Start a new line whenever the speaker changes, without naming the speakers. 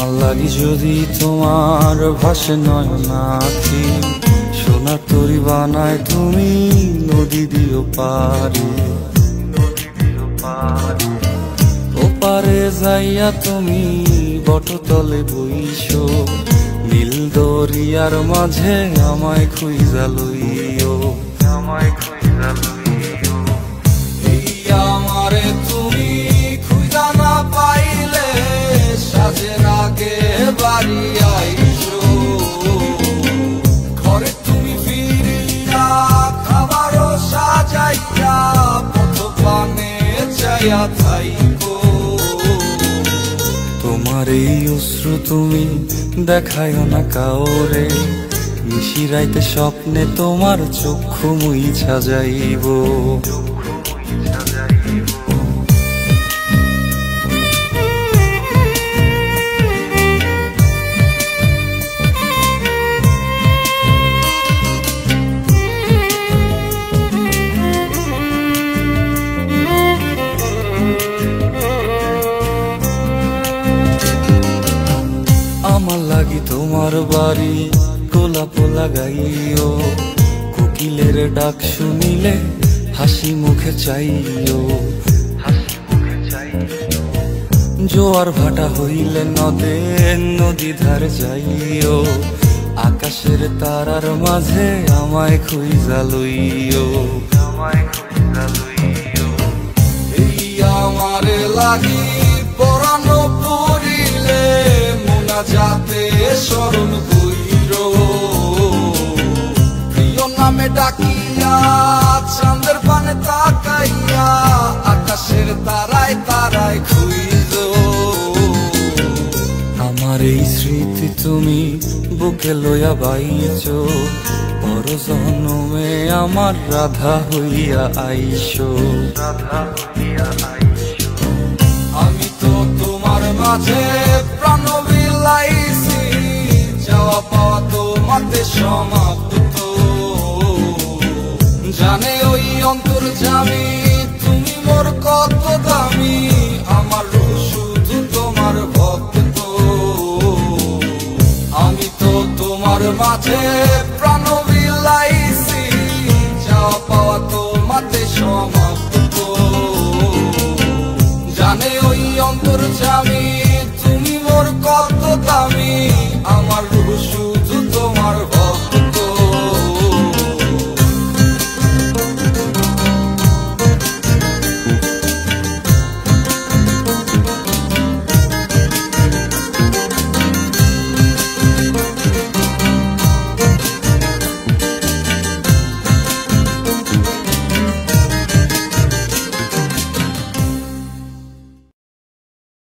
আমার লাগি যদি তোমার ভাসে নয়নাখি, সোনার তরি বানায় তুমি নদী দিও পারে। ওপারে যাইয়া তুমি বটতলে বইসো, নীল দরিয়ার মাঝে আমায় খুঁজা লইও, আমায় খুঁজা লইও। এই আমারে তুমি খুঁজা না পাইলে সাজের আগে বাড়ি আইসো, ঘরে তুমি ফিরিয়া খাবারও সাজাইয়া পথ পানে চাইয়া থাইকো। তোমার এই অশ্রু তুমি দেখায় না কাউরে, নিশিরাইতে স্বপ্নে তোমার চক্ষু মুইছা যাইব। আমার লাগি তোমার বাড়ি গোলাপ লাগাইও, কোকিলের ডাক শুনিলে হাসি মুখে চাইও। জোয়ার ভাটা হইলে নদে নদী ধারে যাইও, আকাশের তারার মাঝে আমায় খুঁজা লইও, আমায় খুঁজা লইও। এই আমারে লাগি পরানো পড়িলে যাতে স্মরণ কইর, প্রিয় নামে ডাকিয়া চাঁদের পানে তাকাইয়া আকাশের তারায় তারায় খুঁজ। আমার এই স্মৃতি তুমি বুকে লইয়া বাইছ, পর জন্মে আমার রাধা হইয়া আইসো, রাধা হইয়া আইসো। আমি তো তোমার মাঝে প্রাণ বিলাইছি, যাওয়া পাওয়া তোমাতে সমাপ্ত। জানে ওই অন্তর্যামী তুমি মোর কত দামি, আমার শুধু তোমার ভক্ত। আমি তো তোমার মাঝে প্রাণ বিলাইছি, যাওয়া পাওয়া তোমাতে সমাপ্ত। জানে ওই অন্তর্যামী তুমি মোর কত দামি, আমার রূপ